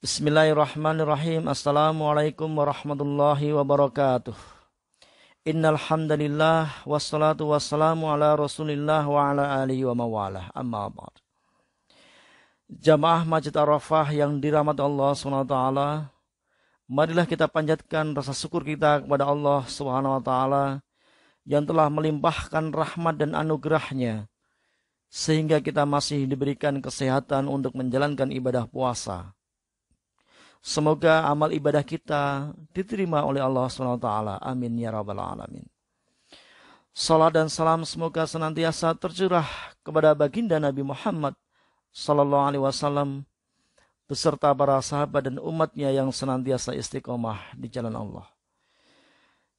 Bismillahirrahmanirrahim. Assalamualaikum warahmatullahi wabarakatuh. Innal hamdalillah wassalatu wassalamu ala Rasulillah wa ala alihi wa mawalah. Amma ba'd. Jamaah Masjid Arafah yang dirahmati Allah SWT, marilah kita panjatkan rasa syukur kita kepada Allah SWT yang telah melimpahkan rahmat dan anugerahnya sehingga kita masih diberikan kesehatan untuk menjalankan ibadah puasa. Semoga amal ibadah kita diterima oleh Allah SWT. Amin ya rabbal alamin. Salat dan salam semoga senantiasa tercurah kepada baginda Nabi Muhammad sallallahu alaihi wasallam beserta para sahabat dan umatnya yang senantiasa istiqomah di jalan Allah.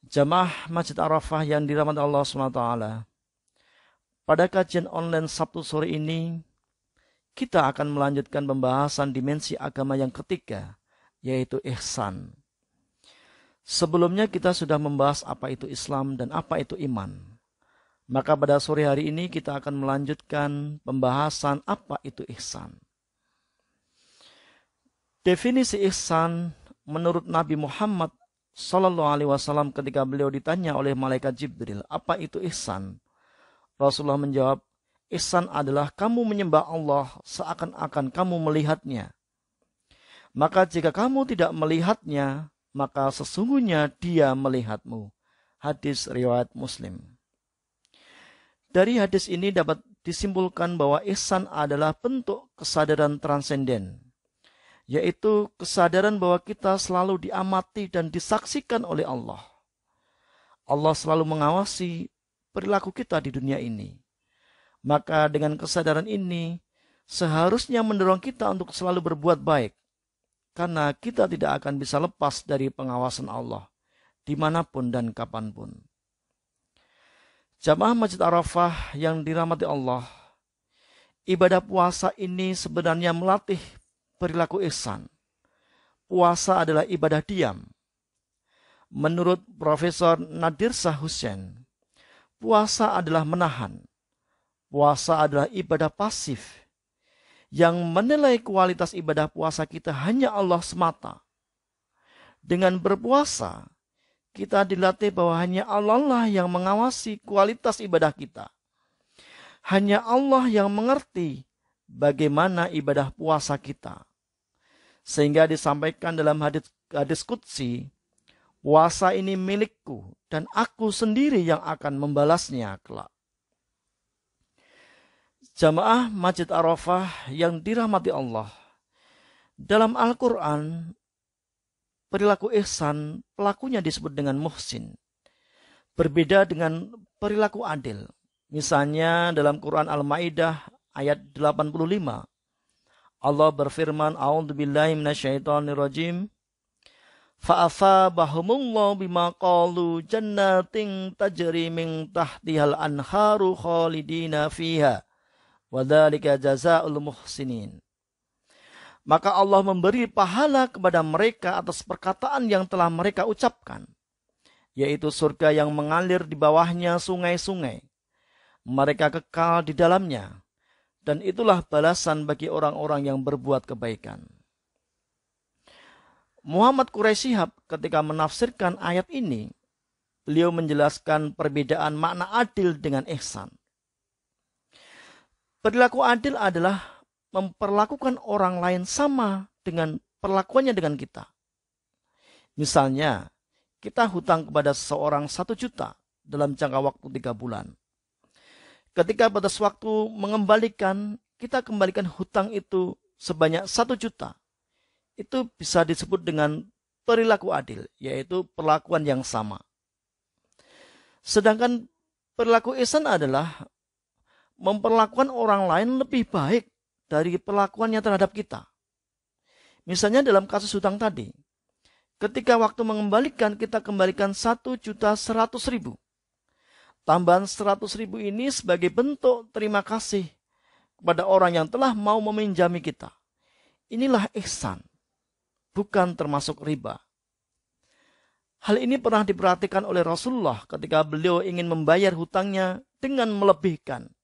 Jamaah Masjid Arafah yang dirahmati Allah SWT, pada kajian online Sabtu sore ini kita akan melanjutkan pembahasan dimensi agama yang ketiga, yaitu ihsan. Sebelumnya kita sudah membahas apa itu Islam dan apa itu iman. Maka pada sore hari ini kita akan melanjutkan pembahasan apa itu ihsan. Definisi ihsan menurut Nabi Muhammad sallallahu alaihi wasallam ketika beliau ditanya oleh malaikat Jibril, apa itu ihsan? Rasulullah menjawab, ihsan adalah kamu menyembah Allah seakan-akan kamu melihatnya. Maka jika kamu tidak melihatnya, maka sesungguhnya dia melihatmu. Hadis riwayat Muslim. Dari hadis ini dapat disimpulkan bahwa ihsan adalah bentuk kesadaran transenden, yaitu kesadaran bahwa kita selalu diamati dan disaksikan oleh Allah. Allah selalu mengawasi perilaku kita di dunia ini. Maka dengan kesadaran ini, seharusnya mendorong kita untuk selalu berbuat baik. Karena kita tidak akan bisa lepas dari pengawasan Allah, dimanapun dan kapanpun. Jamaah Masjid Arafah yang dirahmati Allah, ibadah puasa ini sebenarnya melatih perilaku ihsan. Puasa adalah ibadah diam. Menurut Profesor Nadir Shah Hussein, puasa adalah menahan. Puasa adalah ibadah pasif. Yang menilai kualitas ibadah puasa kita hanya Allah semata. Dengan berpuasa, kita dilatih bahwa hanya Allah lah yang mengawasi kualitas ibadah kita. Hanya Allah yang mengerti bagaimana ibadah puasa kita. Sehingga disampaikan dalam hadis qudsi, puasa ini milikku dan aku sendiri yang akan membalasnya kelak. Jamaah Masjid Arafah yang dirahmati Allah, dalam Al-Quran, perilaku ihsan pelakunya disebut dengan muhsin. Berbeda dengan perilaku adil. Misalnya dalam Quran Al-Ma'idah ayat 85, Allah berfirman, A'udzubillahi minasyaitonirrajim, fa'afabahumullahu bima qalu jannatin tajri min tahtihal anharu khalidina fiha. Wadzalika jazaa'ul muhsinin. Maka Allah memberi pahala kepada mereka atas perkataan yang telah mereka ucapkan, yaitu surga yang mengalir di bawahnya sungai-sungai. Mereka kekal di dalamnya, dan itulah balasan bagi orang-orang yang berbuat kebaikan. Muhammad Quraisy Shihab ketika menafsirkan ayat ini, beliau menjelaskan perbedaan makna adil dengan ihsan. Perilaku adil adalah memperlakukan orang lain sama dengan perlakuannya dengan kita. Misalnya, kita hutang kepada seseorang 1 juta dalam jangka waktu 3 bulan. Ketika batas waktu mengembalikan, kita kembalikan hutang itu sebanyak 1 juta. Itu bisa disebut dengan perilaku adil, yaitu perlakuan yang sama. Sedangkan perilaku ihsan adalah memperlakukan orang lain lebih baik dari perlakuannya terhadap kita. Misalnya dalam kasus hutang tadi, ketika waktu mengembalikan, kita kembalikan 1.100.000. Tambahan 100.000 ini sebagai bentuk terima kasih kepada orang yang telah mau meminjami kita. Inilah ihsan, bukan termasuk riba. Hal ini pernah diperhatikan oleh Rasulullah ketika beliau ingin membayar hutangnya dengan melebihkan.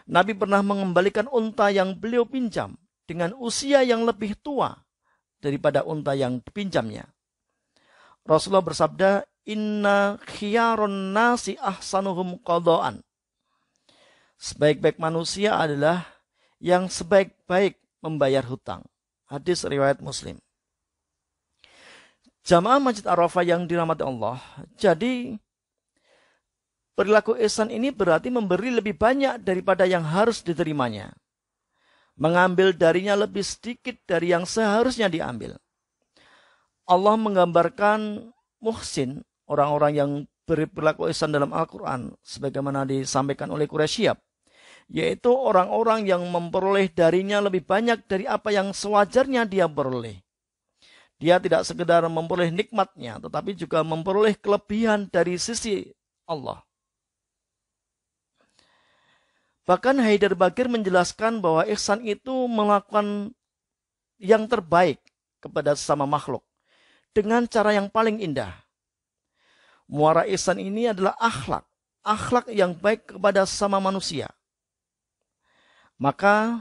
Nabi pernah mengembalikan unta yang beliau pinjam dengan usia yang lebih tua daripada unta yang dipinjamnya. Rasulullah bersabda, inna khiyarun nasi ahsanuhum qadaan. Sebaik-baik manusia adalah yang sebaik-baik membayar hutang. Hadis riwayat Muslim. Jamaah Masjid Arafah yang dirahmati Allah. Jadi perilaku ihsan ini berarti memberi lebih banyak daripada yang harus diterimanya. Mengambil darinya lebih sedikit dari yang seharusnya diambil. Allah menggambarkan muhsin, orang-orang yang berperilaku ihsan dalam Al-Quran, sebagaimana disampaikan oleh Quraisy, yaitu orang-orang yang memperoleh darinya lebih banyak dari apa yang sewajarnya dia peroleh. Dia tidak sekedar memperoleh nikmatnya, tetapi juga memperoleh kelebihan dari sisi Allah. Bahkan Haidar Bagir menjelaskan bahwa ihsan itu melakukan yang terbaik kepada sesama makhluk dengan cara yang paling indah. Muara ihsan ini adalah akhlak yang baik kepada sesama manusia. Maka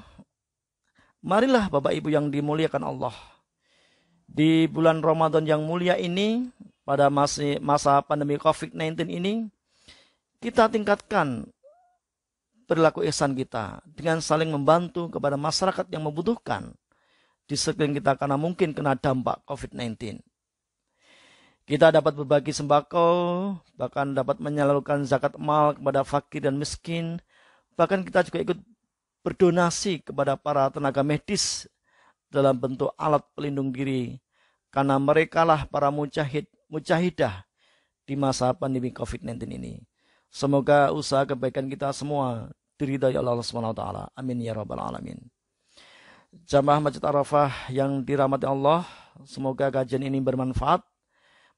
marilah Bapak Ibu yang dimuliakan Allah, di bulan Ramadan yang mulia ini, pada masa pandemi COVID-19 ini, kita tingkatkan perilaku ihsan kita dengan saling membantu kepada masyarakat yang membutuhkan di sekeliling kita karena mungkin kena dampak COVID-19. Kita dapat berbagi sembako, bahkan dapat menyalurkan zakat mal kepada fakir dan miskin, bahkan kita juga ikut berdonasi kepada para tenaga medis dalam bentuk alat pelindung diri, karena merekalah para mujahidah di masa pandemi COVID-19 ini. Semoga usaha kebaikan kita semua diridhai Allah Subhanahu wa taala. Amin ya rabbal alamin. Jamaah Masjid Arafah yang dirahmati Allah, semoga kajian ini bermanfaat.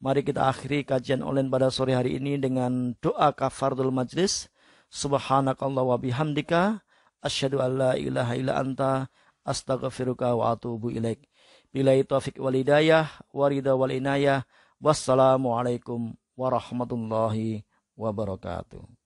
Mari kita akhiri kajian online pada sore hari ini dengan doa kafaratul majlis. Subhanakallah wa bihamdika asyhadu an la ilaha illa anta astaghfiruka wa atubu ilaik. Billahi taufiq wal hidayah wa ridha wal inayah. Wassalamualaikum warahmatullahi wabarakatuh.